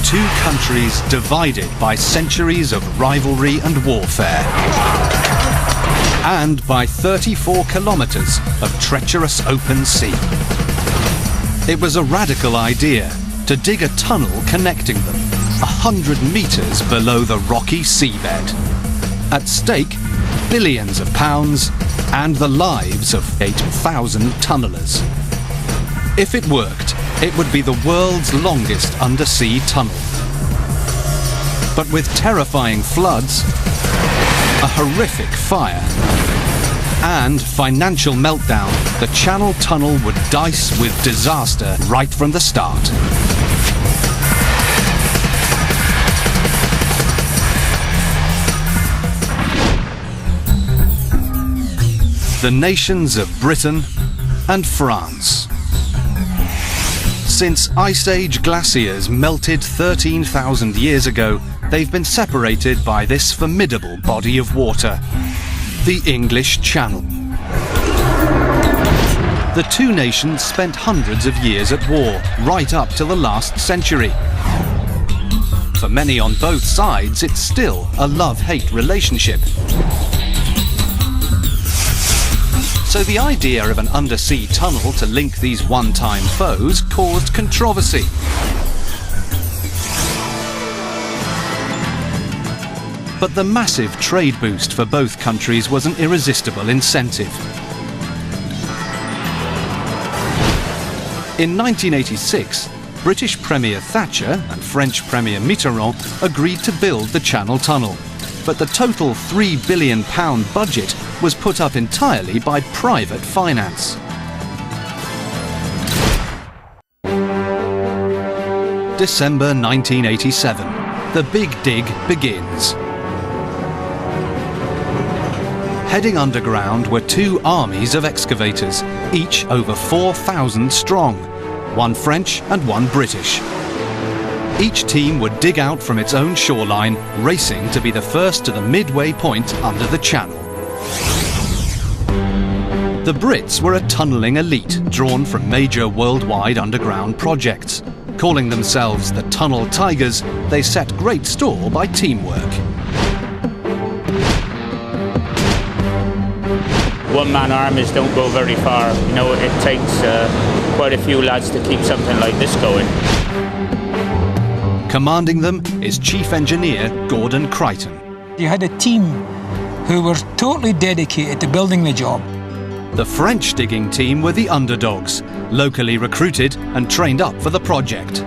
two countries divided by centuries of rivalry and warfare, and by 34 kilometers of treacherous open sea. It was a radical idea to dig a tunnel connecting them 100 meters below the rocky seabed. At stake, billions of pounds and the lives of 8,000 tunnellers. If it worked, it would be the world's longest undersea tunnel. But with terrifying floods, a horrific fire, and financial meltdown, the Channel Tunnel would dice with disaster right from the start. The nations of Britain and France. Since Ice Age glaciers melted 13,000 years ago, they've been separated by this formidable body of water, the English Channel. The two nations spent hundreds of years at war, right up to the last century. For many on both sides, it's still a love-hate relationship. So the idea of an undersea tunnel to link these one-time foes caused controversy. But the massive trade boost for both countries was an irresistible incentive. In 1986, British Premier Thatcher and French Premier Mitterrand agreed to build the Channel Tunnel. But the total £3 billion budget was put up entirely by private finance. December 1987. The big dig begins. Heading underground were two armies of excavators, each over 4,000 strong, one French and one British. Each team would dig out from its own shoreline, racing to be the first to the midway point under the channel. The Brits were a tunnelling elite drawn from major worldwide underground projects. Calling themselves the Tunnel Tigers, they set great store by teamwork. One-man armies don't go very far. You know, it takes quite a few lads to keep something like this going. Commanding them is Chief Engineer Gordon Crichton. You had a team who were totally dedicated to building the job. The French digging team were the underdogs, locally recruited and trained up for the project.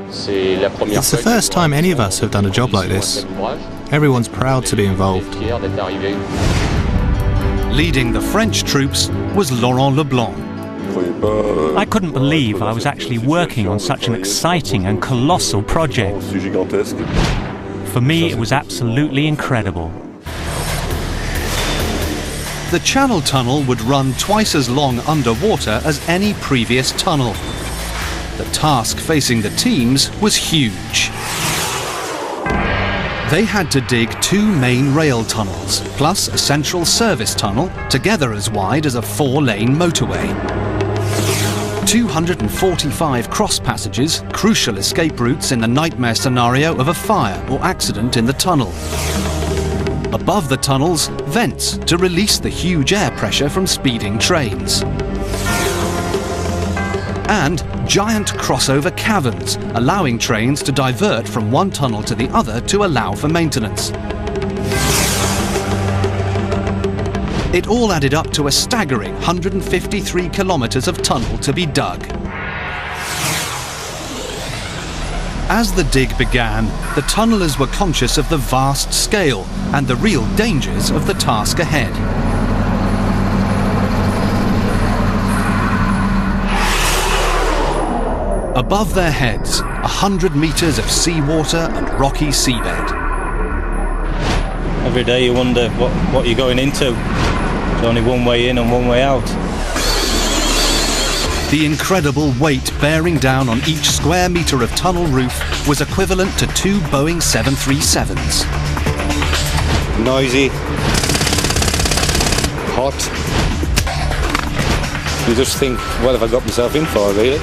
It's the first time any of us have done a job like this. Everyone's proud to be involved. Leading the French troops was Laurent Leblanc. I couldn't believe I was actually working on such an exciting and colossal project. For me, it was absolutely incredible. The Channel Tunnel would run twice as long underwater as any previous tunnel. The task facing the teams was huge. They had to dig two main rail tunnels, plus a central service tunnel, together as wide as a 4-lane motorway. 245 cross passages, crucial escape routes in the nightmare scenario of a fire or accident in the tunnel. Above the tunnels, vents to release the huge air pressure from speeding trains. And giant crossover caverns, allowing trains to divert from one tunnel to the other to allow for maintenance. It all added up to a staggering 153 kilometers of tunnel to be dug. As the dig began, the tunnellers were conscious of the vast scale and the real dangers of the task ahead. Above their heads, 100 meters of seawater and rocky seabed. Every day you wonder what you're going into. There's only one way in and one way out. The incredible weight bearing down on each square metre of tunnel roof was equivalent to 2 Boeing 737s. Noisy. Hot. You just think, what have I got myself in for, really?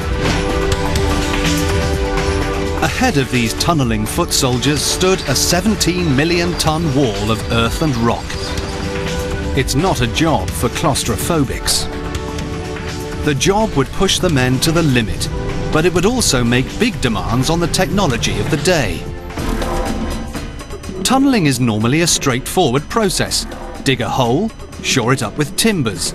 Ahead of these tunnelling foot soldiers stood a 17-million-ton wall of earth and rock. It's not a job for claustrophobics. The job would push the men to the limit, but it would also make big demands on the technology of the day. Tunnelling is normally a straightforward process. Dig a hole, shore it up with timbers.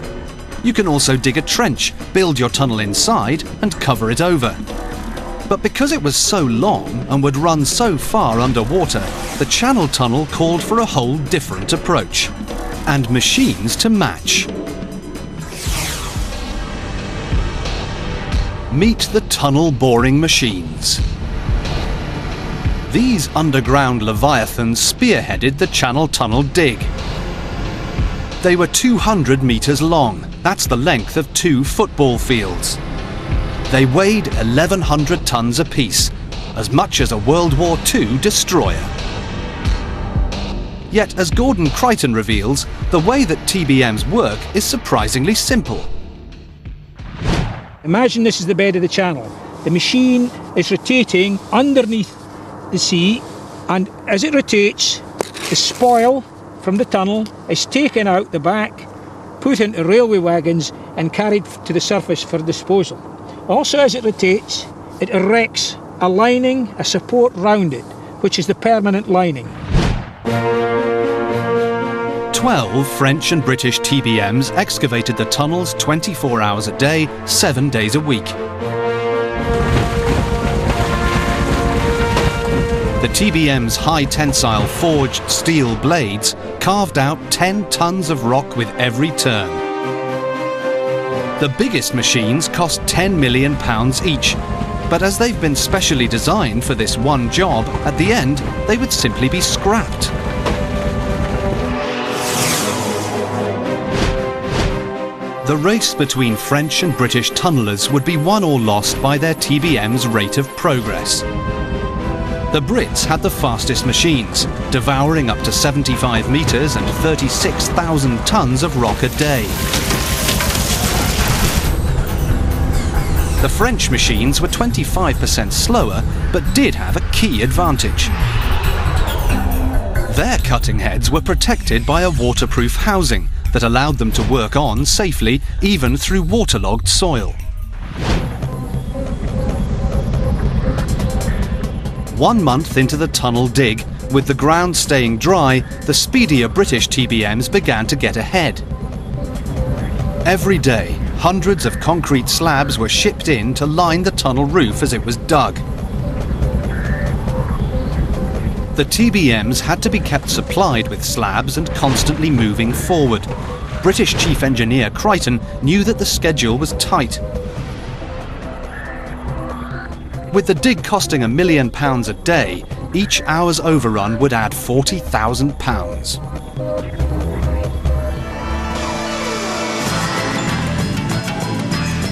You can also dig a trench, build your tunnel inside and cover it over. But because it was so long and would run so far underwater, the Channel Tunnel called for a whole different approach, and machines to match. Meet the tunnel boring machines. These underground leviathans spearheaded the Channel Tunnel dig. They were 200 meters long. That's the length of 2 football fields. They weighed 1,100 tons apiece, as much as a World War II destroyer. Yet, as Gordon Crichton reveals, the way that TBMs work is surprisingly simple. Imagine this is the bed of the channel. The machine is rotating underneath the sea, and as it rotates, the spoil from the tunnel is taken out the back, put into railway wagons and carried to the surface for disposal. Also, as it rotates, it erects a lining, a support round it, which is the permanent lining. 12 French and British TBMs excavated the tunnels 24 hours a day, 7 days a week. The TBM's high-tensile forged steel blades carved out 10 tons of rock with every turn. The biggest machines cost £10 million each, but as they've been specially designed for this one job, at the end they would simply be scrapped. The race between French and British tunnellers would be won or lost by their TBM's rate of progress. The Brits had the fastest machines, devouring up to 75 metres and 36,000 tonnes of rock a day. The French machines were 25% slower, but did have a key advantage. Their cutting heads were protected by a waterproof housing that allowed them to work on safely, even through waterlogged soil. 1 month into the tunnel dig, with the ground staying dry, the speedier British TBMs began to get ahead. Every day, hundreds of concrete slabs were shipped in to line the tunnel roof as it was dug. The TBMs had to be kept supplied with slabs and constantly moving forward. British Chief Engineer Crichton knew that the schedule was tight. With the dig costing £1 million a day, each hour's overrun would add £40,000.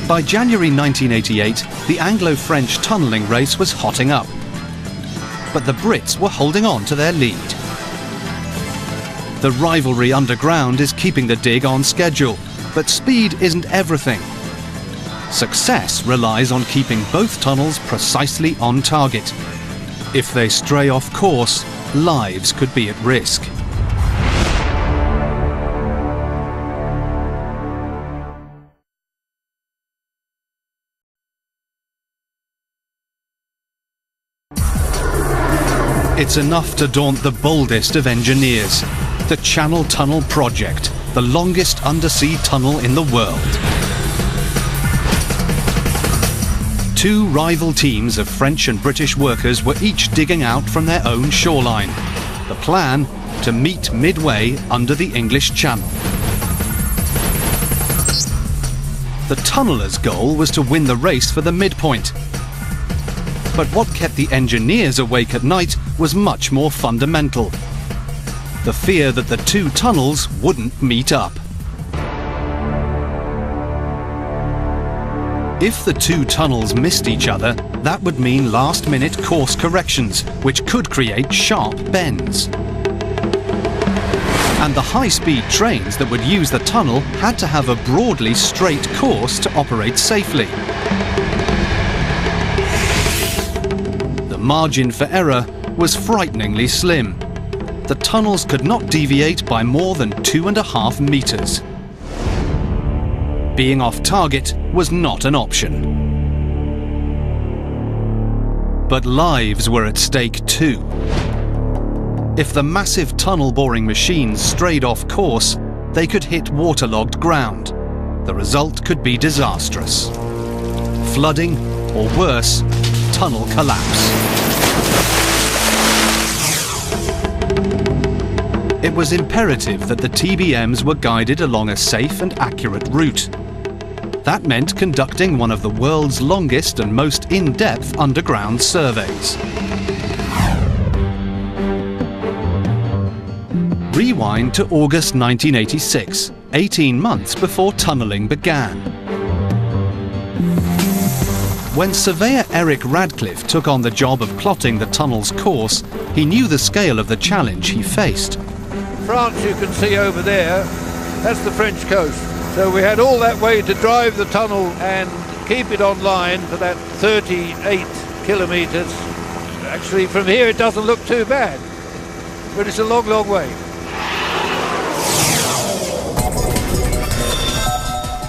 By January 1988, the Anglo-French tunnelling race was hotting up. But the Brits were holding on to their lead. The rivalry underground is keeping the dig on schedule, but speed isn't everything. Success relies on keeping both tunnels precisely on target. If they stray off course, lives could be at risk. It's enough to daunt the boldest of engineers. The Channel Tunnel Project, the longest undersea tunnel in the world. 2 rival teams of French and British workers were each digging out from their own shoreline. The plan, to meet midway under the English Channel. The tunnellers' goal was to win the race for the midpoint. But what kept the engineers awake at night was much more fundamental. The fear that the 2 tunnels wouldn't meet up. If the 2 tunnels missed each other, that would mean last-minute course corrections, which could create sharp bends. And the high-speed trains that would use the tunnel had to have a broadly straight course to operate safely. The margin for error was frighteningly slim. The tunnels could not deviate by more than 2.5 meters. Being off target was not an option. But lives were at stake too. If the massive tunnel boring machines strayed off course, they could hit waterlogged ground. The result could be disastrous. Flooding, or worse, tunnel collapse. It was imperative that the TBMs were guided along a safe and accurate route. That meant conducting one of the world's longest and most in-depth underground surveys. Rewind to August 1986, 18 months before tunnelling began. When surveyor Eric Radcliffe took on the job of plotting the tunnel's course, he knew the scale of the challenge he faced. France you can see over there, that's the French coast. So we had all that way to drive the tunnel and keep it online for that 38 kilometres. Actually from here it doesn't look too bad, but it's a long, long way.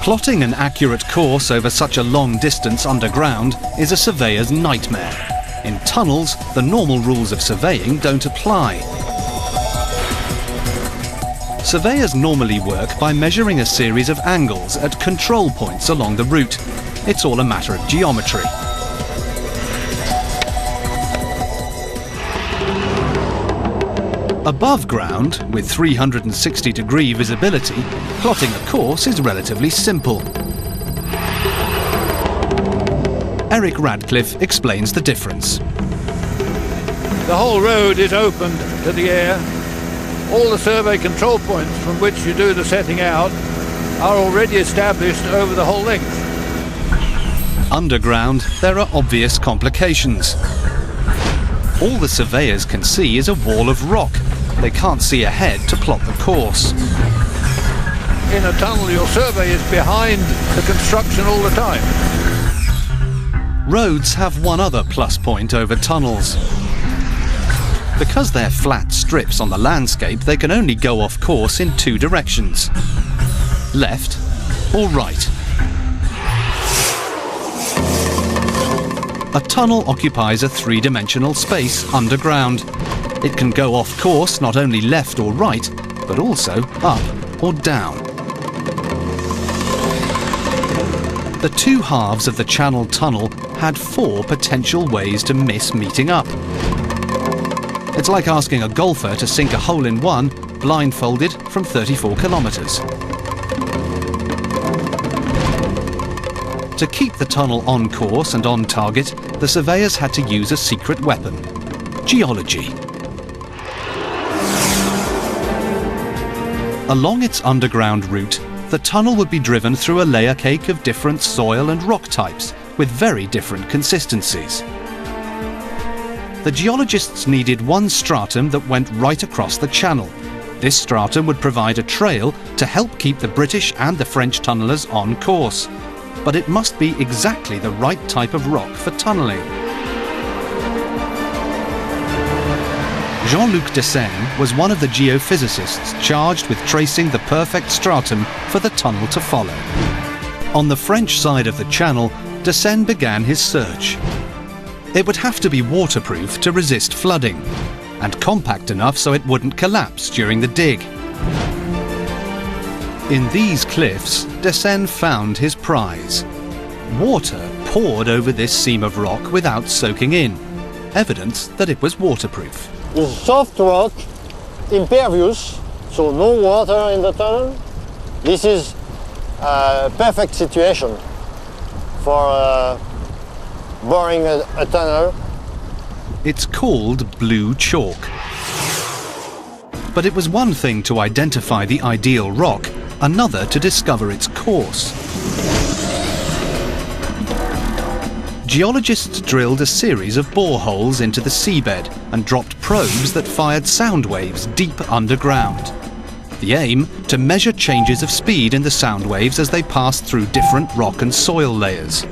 Plotting an accurate course over such a long distance underground is a surveyor's nightmare. In tunnels, the normal rules of surveying don't apply. Surveyors normally work by measuring a series of angles at control points along the route. It's all a matter of geometry. Above ground, with 360-degree visibility, plotting a course is relatively simple. Eric Radcliffe explains the difference. The whole road is opened to the air. All the survey control points from which you do the setting out are already established over the whole length. Underground, there are obvious complications. All the surveyors can see is a wall of rock. They can't see ahead to plot the course. In a tunnel, your survey is behind the construction all the time. Roads have one other plus point over tunnels. Because they're flat strips on the landscape, they can only go off course in two directions: left or right. A tunnel occupies a three-dimensional space underground. It can go off course not only left or right, but also up or down. The two halves of the Channel Tunnel had 4 potential ways to miss meeting up. It's like asking a golfer to sink a hole-in-one blindfolded from 34 kilometres. To keep the tunnel on course and on target, the surveyors had to use a secret weapon: geology. Along its underground route, the tunnel would be driven through a layer cake of different soil and rock types with very different consistencies. The geologists needed one stratum that went right across the channel. This stratum would provide a trail to help keep the British and the French tunnellers on course. But it must be exactly the right type of rock for tunnelling. Jean-Luc Desaisnes was one of the geophysicists charged with tracing the perfect stratum for the tunnel to follow. On the French side of the channel, Desaisnes began his search. It would have to be waterproof to resist flooding, and compact enough so it wouldn't collapse during the dig. In these cliffs, Desaisnes found his prize. Water poured over this seam of rock without soaking in, evidence that it was waterproof. With soft rock, impervious, so no water in the tunnel, this is a perfect situation for boring a tunnel. It's called blue chalk. But it was one thing to identify the ideal rock, another to discover its course. Geologists drilled a series of boreholes into the seabed and dropped probes that fired sound waves deep underground. The aim, to measure changes of speed in the sound waves as they passed through different rock and soil layers.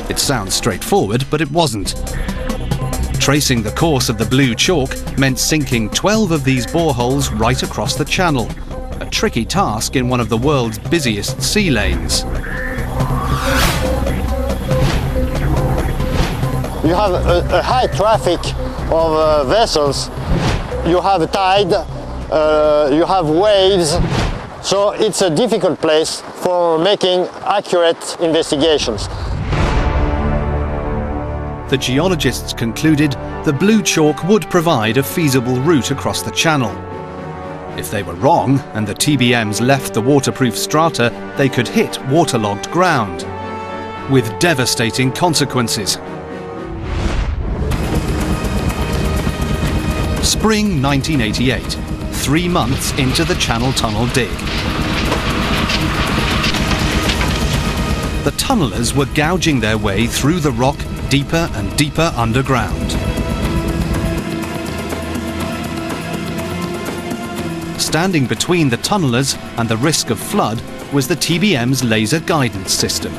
It sounds straightforward, but it wasn't. Tracing the course of the blue chalk meant sinking 12 of these boreholes right across the channel, a tricky task in one of the world's busiest sea lanes. You have a high traffic of vessels, you have tide, you have waves, so it's a difficult place for making accurate investigations. The geologists concluded the blue chalk would provide a feasible route across the channel. If they were wrong and the TBMs left the waterproof strata, they could hit waterlogged ground, with devastating consequences. Spring 1988, 3 months into the Channel Tunnel dig. The tunnellers were gouging their way through the rock deeper and deeper underground. Standing between the tunnellers and the risk of flood was the TBM's laser guidance system.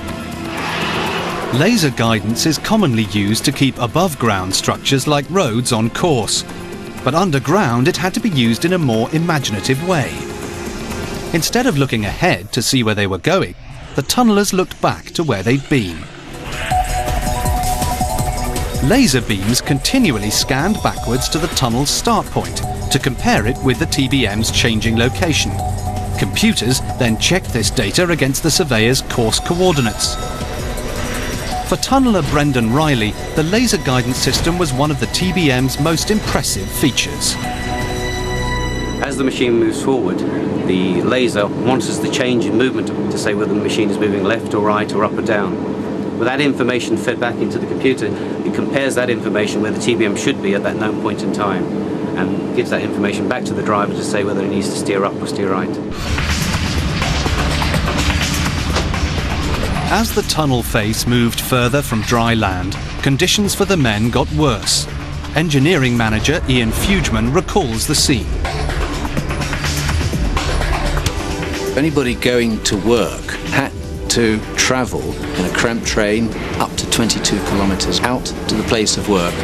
Laser guidance is commonly used to keep above-ground structures like roads on course, but underground it had to be used in a more imaginative way. Instead of looking ahead to see where they were going, the tunnellers looked back to where they'd been. Laser beams continually scanned backwards to the tunnel's start point to compare it with the TBM's changing location. Computers then checked this data against the surveyor's course coordinates. For tunneler Brendan Riley, the laser guidance system was one of the TBM's most impressive features. As the machine moves forward, the laser monitors the change in movement to say whether the machine is moving left or right or up or down. With that information fed back into the computer, it compares that information where the TBM should be at that known point in time and gives that information back to the driver to say whether it needs to steer up or steer right. As the tunnel face moved further from dry land, conditions for the men got worse. Engineering manager Ian Fugeman recalls the scene. Anybody going to work had to travel in a cramped train up to 22 kilometres out to the place of work.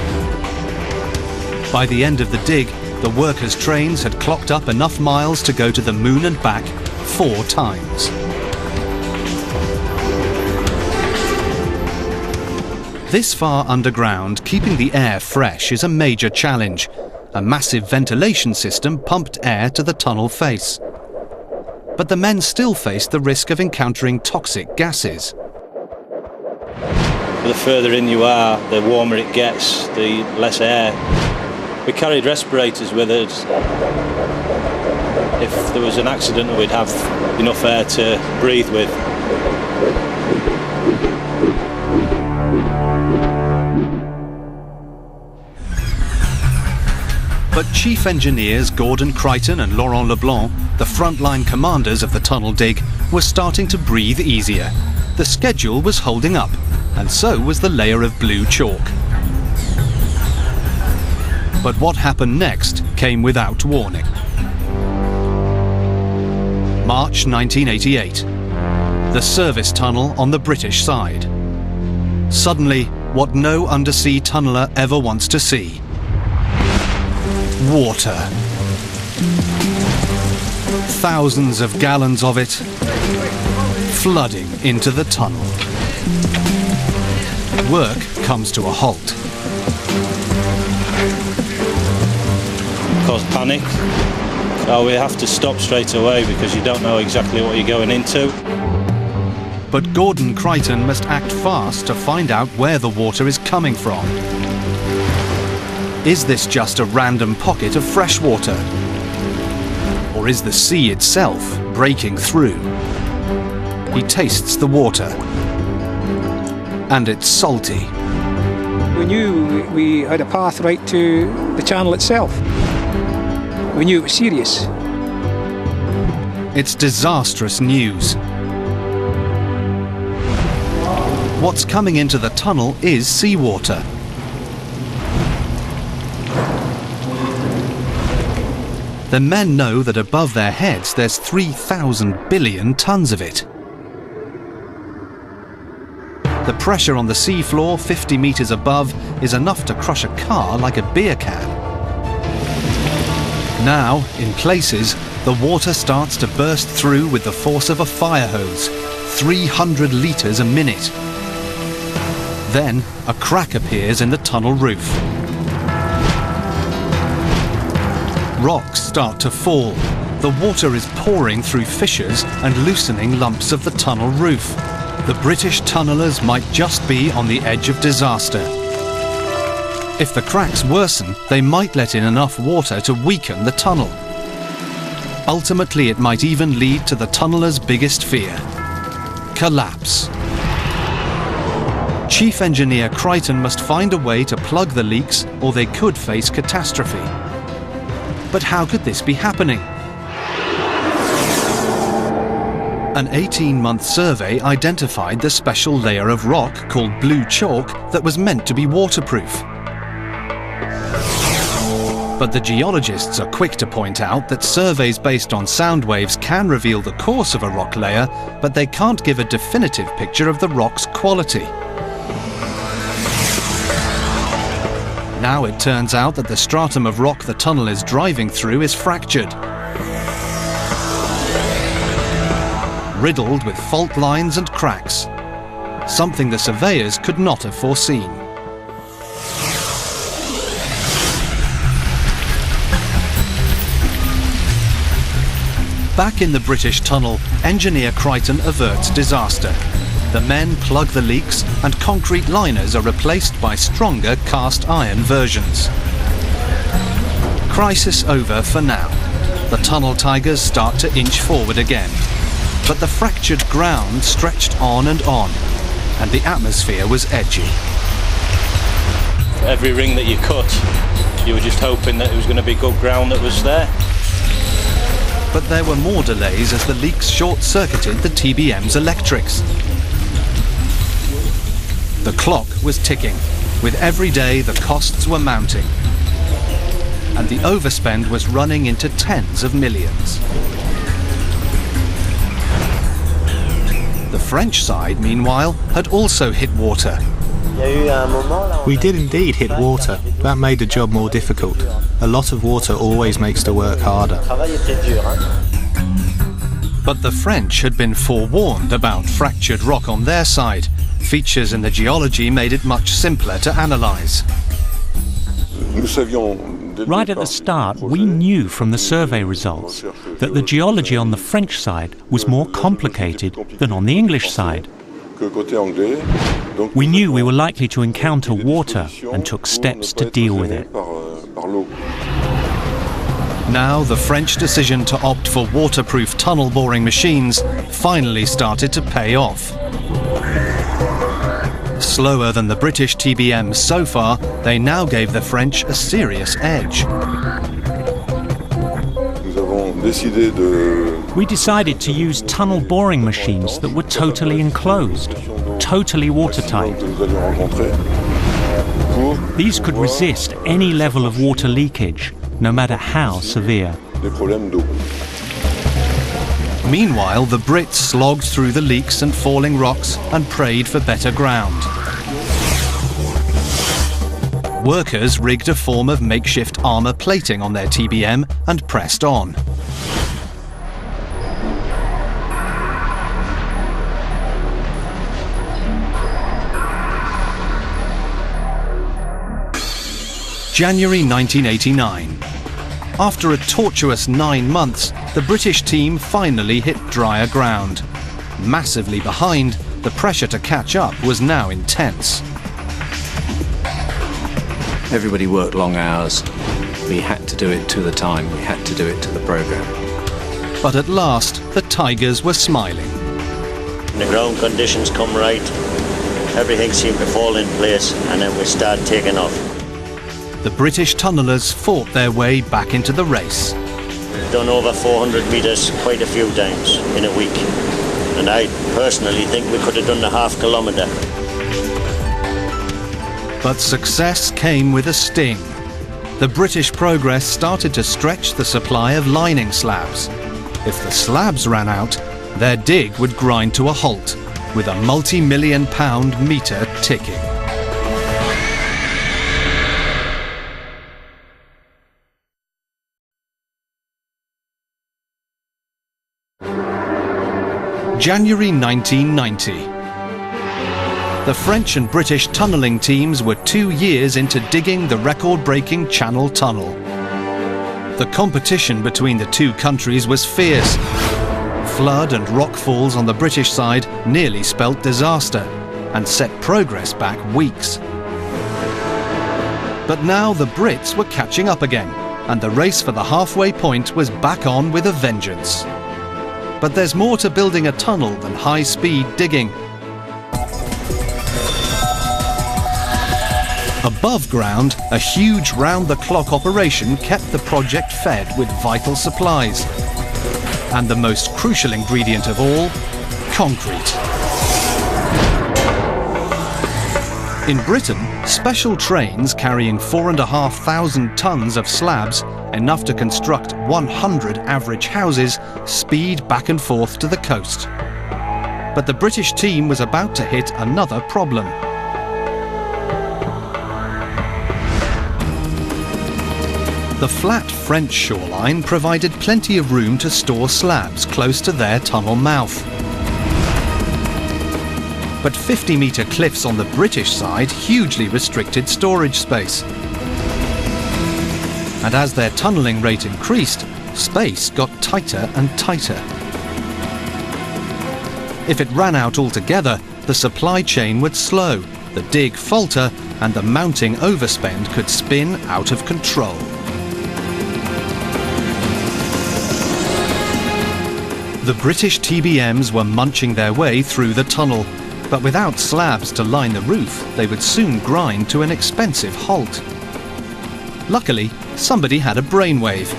By the end of the dig, the workers' trains had clocked up enough miles to go to the moon and back 4 times. This far underground, keeping the air fresh is a major challenge. A massive ventilation system pumped air to the tunnel face. But the men still faced the risk of encountering toxic gases. The further in you are, the warmer it gets, the less air. We carried respirators with us. If there was an accident, we'd have enough air to breathe with. But Chief Engineers Gordon Crichton and Laurent Leblanc, the frontline commanders of the tunnel dig, were starting to breathe easier. The schedule was holding up, and so was the layer of blue chalk. But what happened next came without warning. March 1988. The service tunnel on the British side. Suddenly, what no undersea tunneler ever wants to see. Water. Thousands of gallons of it flooding into the tunnel. Work comes to a halt. Caused panic. So we have to stop straight away because you don't know exactly what you're going into. But Gordon Crichton must act fast to find out where the water is coming from. Is this just a random pocket of fresh water? Or is the sea itself breaking through? He tastes the water. And it's salty. We knew we had a path right to the channel itself. We knew it was serious. It's disastrous news. What's coming into the tunnel is seawater. The men know that above their heads there's 3,000 billion tons of it. The pressure on the seafloor 50 meters above is enough to crush a car like a beer can. Now, in places, the water starts to burst through with the force of a fire hose, 300 litres a minute. Then, a crack appears in the tunnel roof. Rocks start to fall. The water is pouring through fissures and loosening lumps of the tunnel roof. The British tunnellers might just be on the edge of disaster. If the cracks worsen, they might let in enough water to weaken the tunnel. Ultimately, it might even lead to the tunnellers' biggest fear: collapse. Chief Engineer Crichton must find a way to plug the leaks, or they could face catastrophe. But how could this be happening? An 18-month survey identified the special layer of rock called blue chalk that was meant to be waterproof. But the geologists are quick to point out that surveys based on sound waves can reveal the course of a rock layer, but they can't give a definitive picture of the rock's quality. Now it turns out that the stratum of rock the tunnel is driving through is fractured, riddled with fault lines and cracks, something the surveyors could not have foreseen. Back in the British tunnel, Engineer Crichton averts disaster. The men plug the leaks and concrete liners are replaced by stronger cast iron versions. Crisis over for now. The tunnel tigers start to inch forward again. But the fractured ground stretched on, and the atmosphere was edgy. Every ring that you cut, you were just hoping that it was going to be good ground that was there. But there were more delays as the leaks short-circuited the TBM's electrics. The clock was ticking. With every day, the costs were mounting. And the overspend was running into tens of millions. The French side, meanwhile, had also hit water. We did indeed hit water. That made the job more difficult. A lot of water always makes the work harder. But the French had been forewarned about fractured rock on their side. Features in the geology made it much simpler to analyse. Right at the start, we knew from the survey results that the geology on the French side was more complicated than on the English side. We knew we were likely to encounter water and took steps to deal with it. Now the French decision to opt for waterproof tunnel boring machines finally started to pay off. Slower than the British TBMs so far, they now gave the French a serious edge. We decided to use tunnel boring machines that were totally enclosed, totally watertight. These could resist any level of water leakage, no matter how severe. Meanwhile, the Brits slogged through the leaks and falling rocks and prayed for better ground. Workers rigged a form of makeshift armour plating on their TBM and pressed on. January 1989. After a tortuous 9 months, the British team finally hit drier ground. Massively behind, the pressure to catch up was now intense. Everybody worked long hours. We had to do it to the time. We had to do it to the programme. But at last, the Tigers were smiling. The ground conditions come right, everything seemed to fall in place, and then we start taking off. The British tunnellers fought their way back into the race. We've done over 400 metres quite a few times in a week, and I personally think we could have done the half kilometre. But success came with a sting. The British progress started to stretch the supply of lining slabs. If the slabs ran out, their dig would grind to a halt. with a multi-million-pound meter ticking. January 1990. The French and British tunnelling teams were 2 years into digging the record-breaking Channel Tunnel. The competition between the two countries was fierce. Flood and rockfalls on the British side nearly spelt disaster and set progress back weeks. But now the Brits were catching up again, and the race for the halfway point was back on with a vengeance. But there's more to building a tunnel than high-speed digging. Above ground, a huge round-the-clock operation kept the project fed with vital supplies. And the most crucial ingredient of all, concrete. In Britain, special trains carrying 4,500 tons of slabs, enough to construct 100 average houses, speed back and forth to the coast. But the British team was about to hit another problem. The flat French shoreline provided plenty of room to store slabs close to their tunnel mouth. But 50-metre cliffs on the British side hugely restricted storage space. And as their tunnelling rate increased, space got tighter and tighter. If it ran out altogether, the supply chain would slow, the dig falter, and the mounting overspend could spin out of control. The British TBMs were munching their way through the tunnel, but without slabs to line the roof, they would soon grind to an expensive halt. Luckily, somebody had a brainwave.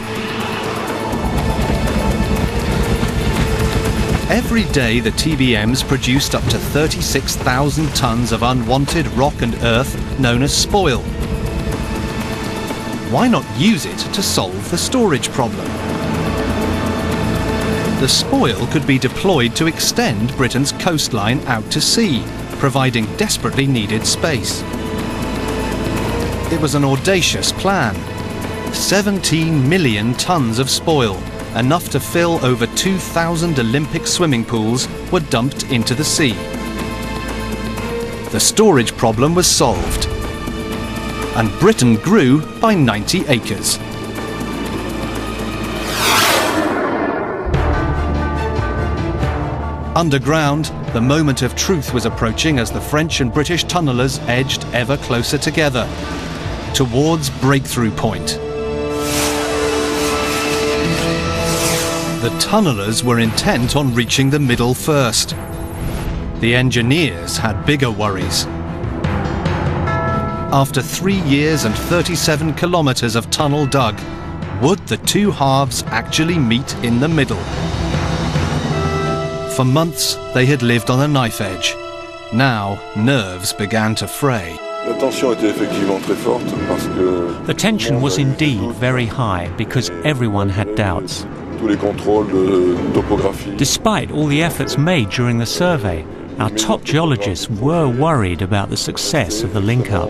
Every day the TBMs produced up to 36,000 tons of unwanted rock and earth known as spoil. Why not use it to solve the storage problem? The spoil could be deployed to extend Britain's coastline out to sea, providing desperately needed space. It was an audacious plan. 17 million tons of spoil, enough to fill over 2,000 Olympic swimming pools, were dumped into the sea. The storage problem was solved, and Britain grew by 90 acres. Underground, the moment of truth was approaching as the French and British tunnellers edged ever closer together, towards breakthrough point. The tunnellers were intent on reaching the middle first. The engineers had bigger worries. After 3 years and 37 kilometres of tunnel dug, would the two halves actually meet in the middle? For months, they had lived on a knife edge. Now, nerves began to fray. The tension was indeed very high because everyone had doubts. Despite all the efforts made during the survey, our top geologists were worried about the success of the link-up.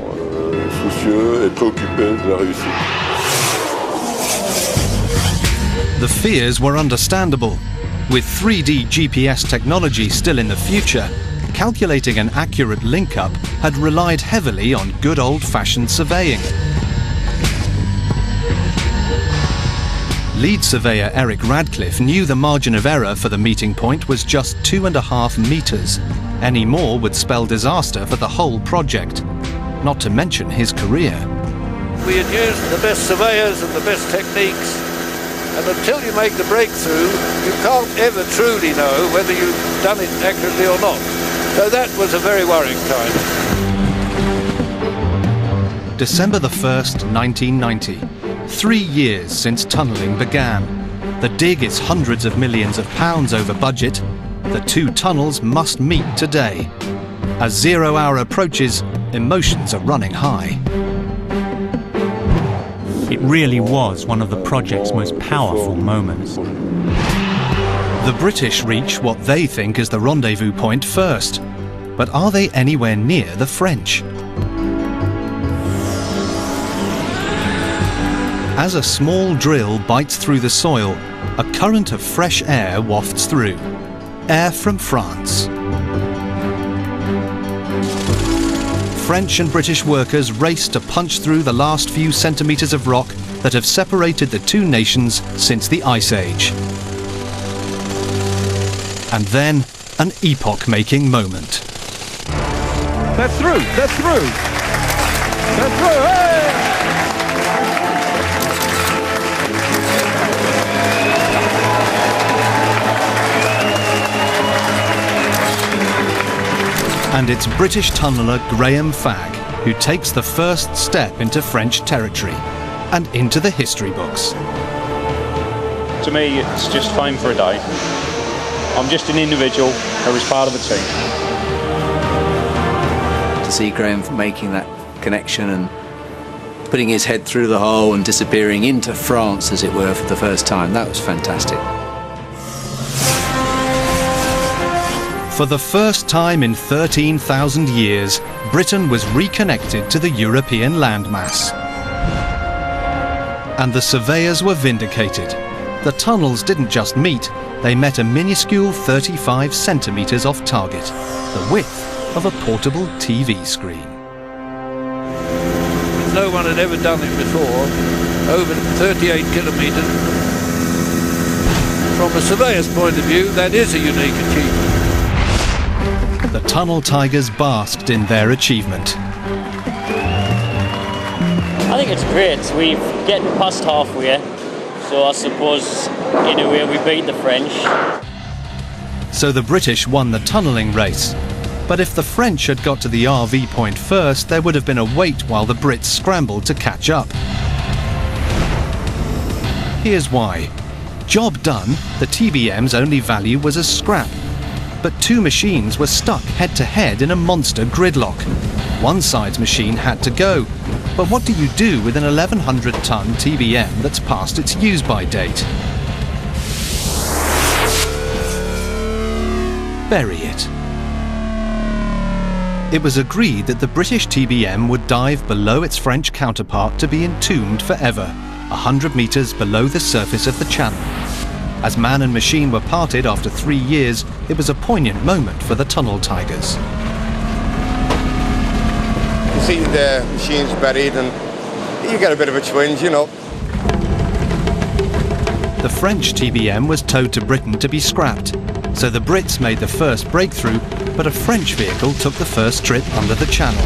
The fears were understandable. With 3D GPS technology still in the future, calculating an accurate link-up had relied heavily on good old-fashioned surveying. Lead surveyor Eric Radcliffe knew the margin of error for the meeting point was just 2.5 metres. Any more would spell disaster for the whole project, not to mention his career. We had used the best surveyors and the best techniques, and until you make the breakthrough, you can't ever truly know whether you've done it accurately or not. So that was a very worrying time. December the 1st, 1990. 3 years since tunnelling began. The dig is hundreds of millions of pounds over budget. The two tunnels must meet today. As 0 hour approaches, emotions are running high. It really was one of the project's most powerful moments. The British reach what they think is the rendezvous point first. But are they anywhere near the French? As a small drill bites through the soil, a current of fresh air wafts through. Air from France. French and British workers race to punch through the last few centimetres of rock that have separated the two nations since the Ice Age. And then, an epoch-making moment. They're through! They're through! They're through! Hey! And it's British tunneler Graham Fagg who takes the first step into French territory and into the history books. To me, it's just fine for a day. I'm just an individual who was part of a team. To see Graham making that connection and putting his head through the hole and disappearing into France, as it were, for the first time, that was fantastic. For the first time in 13,000 years, Britain was reconnected to the European landmass. And the surveyors were vindicated. The tunnels didn't just meet, they met a minuscule 35 centimetres off target, the width of a portable TV screen. No one had ever done it before, over 38 kilometres. From a surveyor's point of view, that is a unique achievement. The Tunnel Tigers basked in their achievement. I think it's great. We've getting past halfway, so I suppose in a way we beat the French. So the British won the tunnelling race. But if the French had got to the RV point first, there would have been a wait while the Brits scrambled to catch up. Here's why. Job done, the TBM's only value was as scrap. But two machines were stuck head-to-head in a monster gridlock. One side's machine had to go. But what do you do with an 1,100-ton TBM that's past its use-by date? Bury it. It was agreed that the British TBM would dive below its French counterpart to be entombed forever, 100 metres below the surface of the channel. As man and machine were parted after 3 years, it was a poignant moment for the Tunnel Tigers. You see the machines buried and you get a bit of a twinge, you know. The French TBM was towed to Britain to be scrapped, so the Brits made the first breakthrough, but a French vehicle took the first trip under the channel.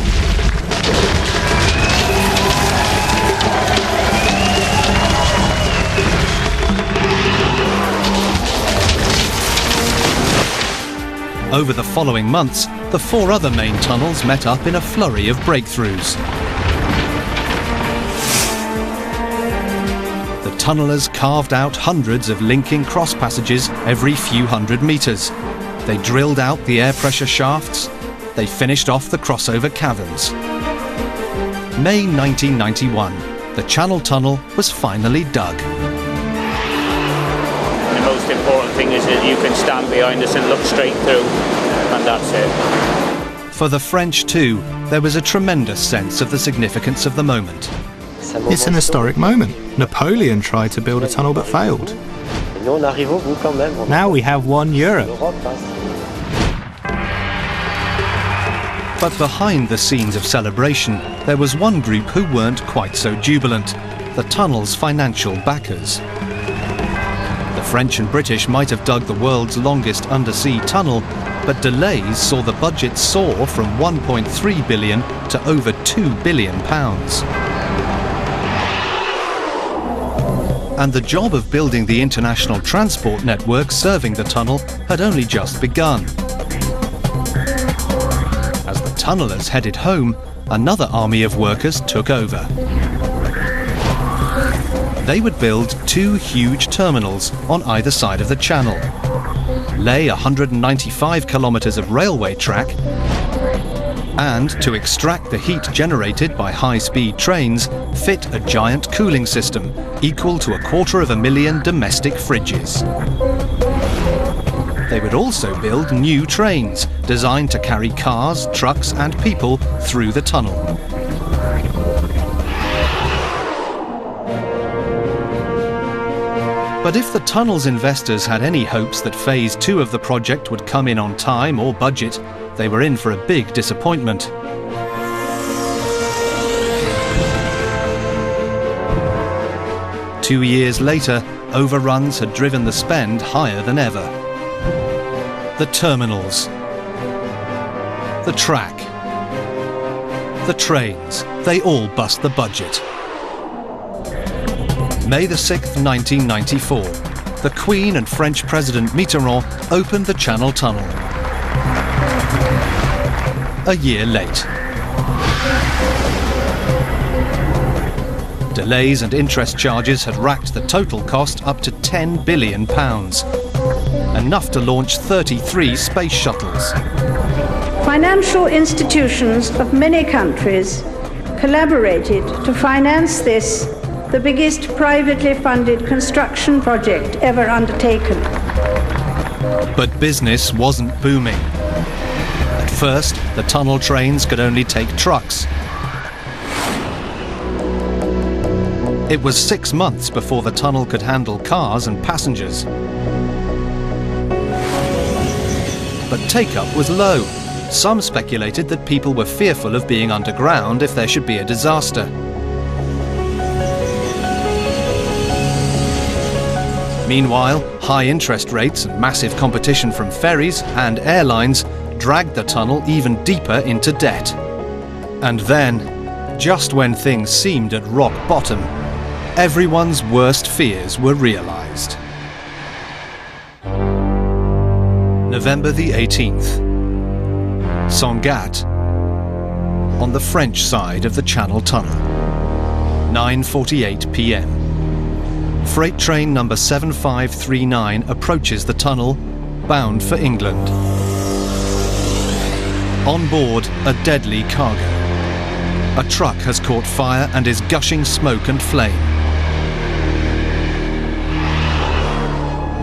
Over the following months, the 4 other main tunnels met up in a flurry of breakthroughs. The tunnellers carved out hundreds of linking cross passages every few hundred metres. They drilled out the air pressure shafts. They finished off the crossover caverns. May 1991, the Channel Tunnel was finally dug. The most important thing is that you can stand behind us and look straight through, and that's it. For the French too, there was a tremendous sense of the significance of the moment. It's an historic moment. Napoleon tried to build a tunnel but failed. Now we have one Europe. But behind the scenes of celebration, there was one group who weren't quite so jubilant, the tunnel's financial backers. The French and British might have dug the world's longest undersea tunnel, but delays saw the budget soar from 1.3 billion to over £2 billion. And the job of building the international transport network serving the tunnel had only just begun. As the tunnellers headed home, another army of workers took over. They would build 2 huge terminals on either side of the channel, lay 195 kilometres of railway track, and to extract the heat generated by high-speed trains, fit a giant cooling system equal to 250,000 domestic fridges. they would also build new trains designed to carry cars, trucks and people through the tunnel. But if the tunnel's investors had any hopes that Phase 2 of the project would come in on time or budget, they were in for a big disappointment. Two years later, overruns had driven the spend higher than ever. The terminals, the track, the trains, they all bust the budget. May the 6th, 1994, the Queen and French President Mitterrand opened the Channel Tunnel. A year late. Delays and interest charges had racked the total cost up to £10 billion, enough to launch 33 space shuttles. Financial institutions of many countries collaborated to finance this, the biggest privately funded construction project ever undertaken. But business wasn't booming. At first, the tunnel trains could only take trucks. It was 6 months before the tunnel could handle cars and passengers. But take-up was low. Some speculated that people were fearful of being underground if there should be a disaster. Meanwhile, high interest rates and massive competition from ferries and airlines dragged the tunnel even deeper into debt. And then, just when things seemed at rock bottom, everyone's worst fears were realised. November the 18th. Sangatte, on the French side of the Channel Tunnel. 9:48 p.m. Freight train number 7539 approaches the tunnel, bound for England. On board, a deadly cargo. A truck has caught fire and is gushing smoke and flame.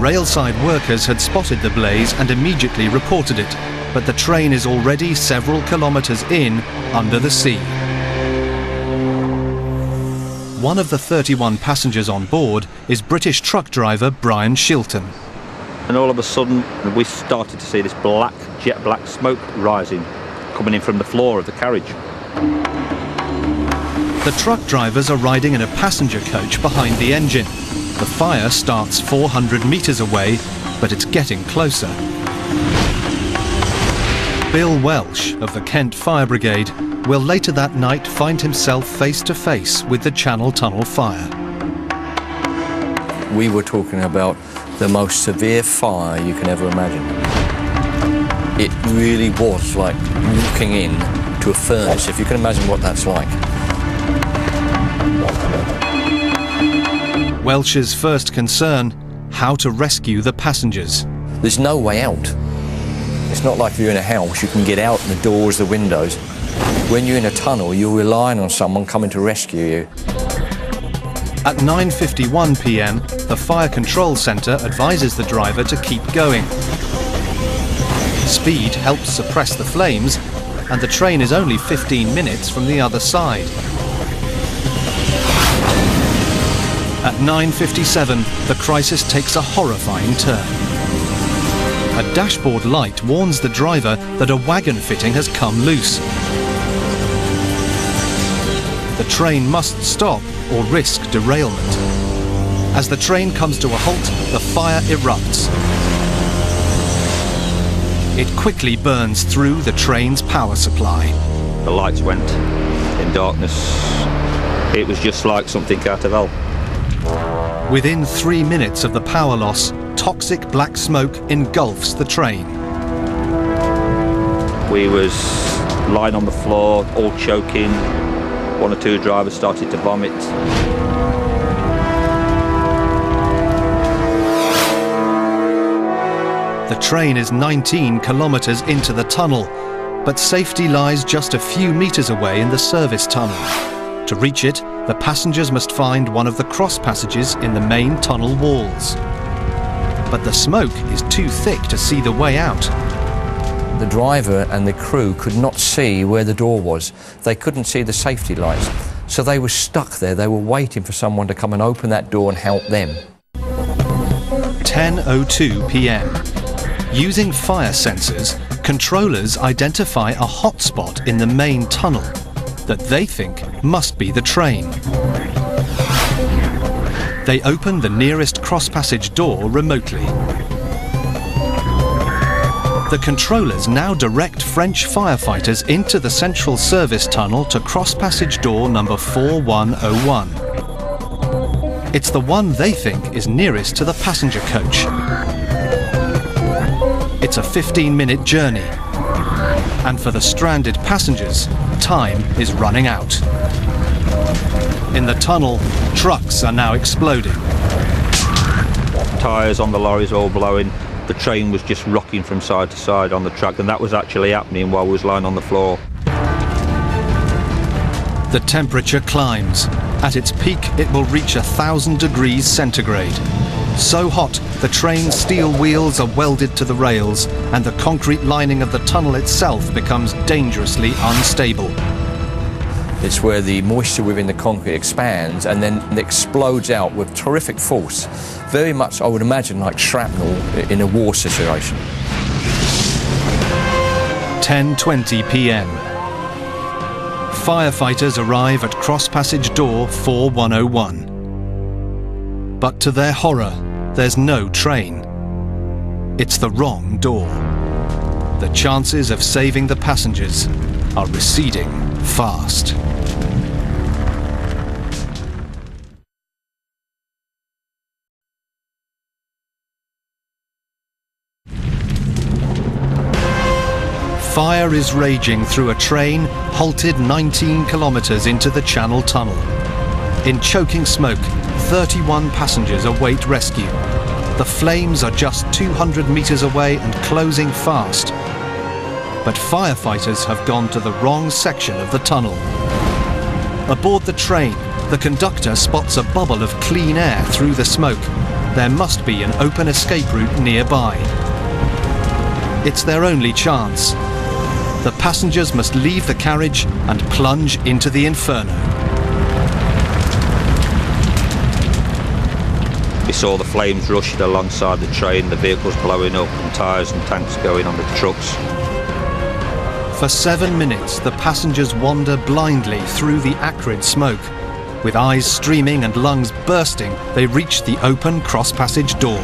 Railside workers had spotted the blaze and immediately reported it, but the train is already several kilometres in, under the sea. One of the 31 passengers on board is British truck driver Brian Shilton. And all of a sudden we started to see this jet black smoke rising, coming in from the floor of the carriage. The truck drivers are riding in a passenger coach behind the engine. The fire starts 400 metres away, but it's getting closer. Bill Welsh of the Kent Fire Brigade will later that night find himself face to face with the Channel Tunnel fire. We were talking about the most severe fire you can ever imagine. It really was like walking in to a furnace, if you can imagine what that's like. Welsh's first concern, how to rescue the passengers. There's no way out. It's not like if you're in a house, you can get out the doors, the windows. When you're in a tunnel, you're relying on someone coming to rescue you. At 9:51 p.m, the Fire Control Centre advises the driver to keep going. Speed helps suppress the flames, and the train is only 15 minutes from the other side. At 9:57, the crisis takes a horrifying turn. A dashboard light warns the driver that a wagon fitting has come loose. The train must stop or risk derailment. As the train comes to a halt, the fire erupts. It quickly burns through the train's power supply. The lights went in darkness. It was just like something out of hell. Within 3 minutes of the power loss, toxic black smoke engulfs the train. We was lying on the floor, all choking. One or two drivers started to vomit. The train is 19 kilometres into the tunnel, but safety lies just a few metres away in the service tunnel. To reach it, the passengers must find one of the cross passages in the main tunnel walls. but the smoke is too thick to see the way out. The driver and the crew could not see where the door was. They couldn't see the safety lights. So they were stuck there. They were waiting for someone to come and open that door and help them. 10:02 p.m. Using fire sensors, controllers identify a hotspot in the main tunnel that they think must be the train. They open the nearest cross-passage door remotely. The controllers now direct French firefighters into the central service tunnel to cross-passage door number 4101. It's the one they think is nearest to the passenger coach. It's a 15-minute journey, and for the stranded passengers, time is running out. In the tunnel, trucks are now exploding. Tyres on the lorries all blowing. The train was just rocking from side to side on the track, and that was actually happening while we was lying on the floor. The temperature climbs. At its peak, it will reach 1,000 degrees centigrade. So hot, the train's steel wheels are welded to the rails, and the concrete lining of the tunnel itself becomes dangerously unstable. It's where the moisture within the concrete expands and then explodes out with terrific force. Very much, I would imagine, like shrapnel in a war situation. 10:20 p.m. Firefighters arrive at cross-passage door 4101. But to their horror, there's no train. It's the wrong door. The chances of saving the passengers are receding fast. Fire is raging through a train halted 19 kilometers into the Channel Tunnel. In choking smoke, 31 passengers await rescue. The flames are just 200 meters away and closing fast. But firefighters have gone to the wrong section of the tunnel. Aboard the train, the conductor spots a bubble of clean air through the smoke. There must be an open escape route nearby. It's their only chance. The passengers must leave the carriage and plunge into the inferno. We saw the flames rushing alongside the train, the vehicles blowing up and tyres and tanks going on the trucks. For 7 minutes, the passengers wander blindly through the acrid smoke. With eyes streaming and lungs bursting, they reach the open cross-passage door.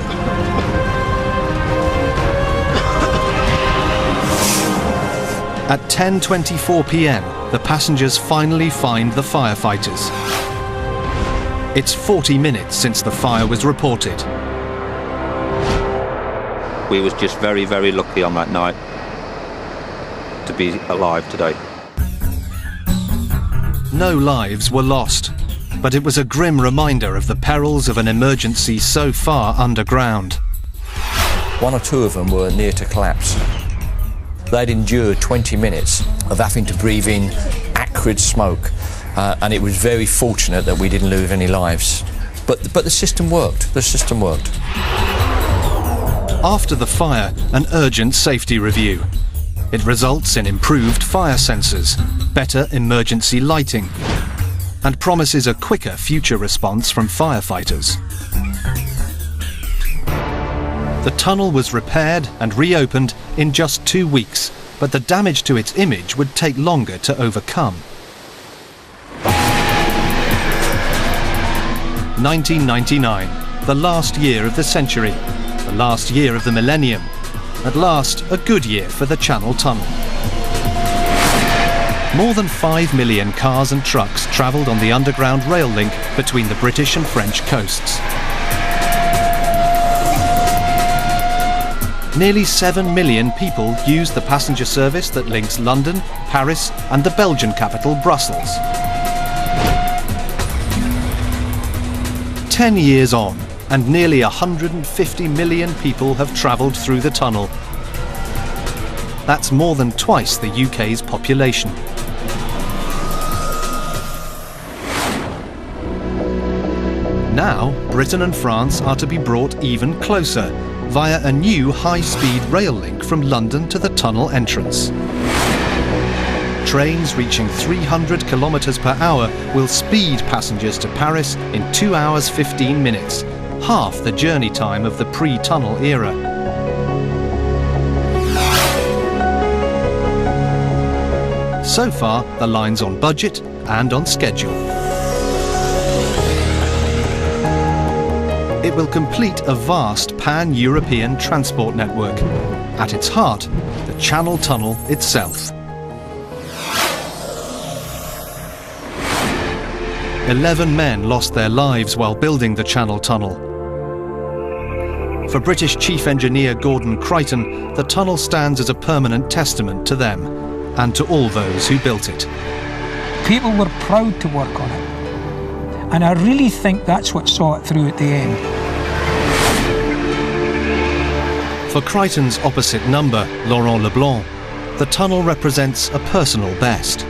At 10:24 p.m, the passengers finally find the firefighters. It's 40 minutes since the fire was reported. We was just very, very lucky on that night to be alive today. No lives were lost, but it was a grim reminder of the perils of an emergency so far underground. One or two of them were near to collapse. They'd endured 20 minutes of having to breathe in acrid smoke, and it was very fortunate that we didn't lose any lives. But the system worked. The system worked. After the fire, an urgent safety review. It results in improved fire sensors, better emergency lighting, and promises a quicker future response from firefighters. The tunnel was repaired and reopened in just 2 weeks, but the damage to its image would take longer to overcome. 1999, the last year of the century, the last year of the millennium. At last, a good year for the Channel Tunnel. More than 5 million cars and trucks travelled on the underground rail link between the British and French coasts. Nearly 7 million people used the passenger service that links London, Paris and the Belgian capital Brussels. 10 years on, and nearly 150 million people have travelled through the tunnel. That's more than twice the UK's population. Now, Britain and France are to be brought even closer, via a new high-speed rail link from London to the tunnel entrance. Trains reaching 300 kilometers per hour will speed passengers to Paris in 2 hours 15 minutes, half the journey time of the pre-tunnel era. So far, the line's on budget and on schedule. It will complete a vast pan-European transport network. At its heart, the Channel Tunnel itself. 11 men lost their lives while building the Channel Tunnel. For British Chief Engineer Gordon Crichton, the tunnel stands as a permanent testament to them and to all those who built it. People were proud to work on it, and I really think that's what saw it through at the end. For Crichton's opposite number, Laurent Leblanc, the tunnel represents a personal best.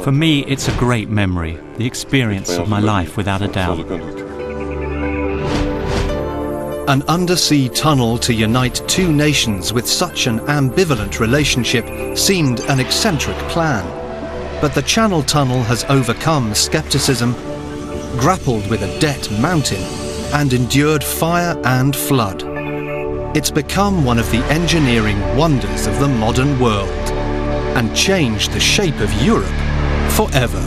For me, it's a great memory, the experience of my life without a doubt. An undersea tunnel to unite two nations with such an ambivalent relationship seemed an eccentric plan. But the Channel Tunnel has overcome skepticism, grappled with a debt mountain, and endured fire and flood. It's become one of the engineering wonders of the modern world and changed the shape of Europe forever.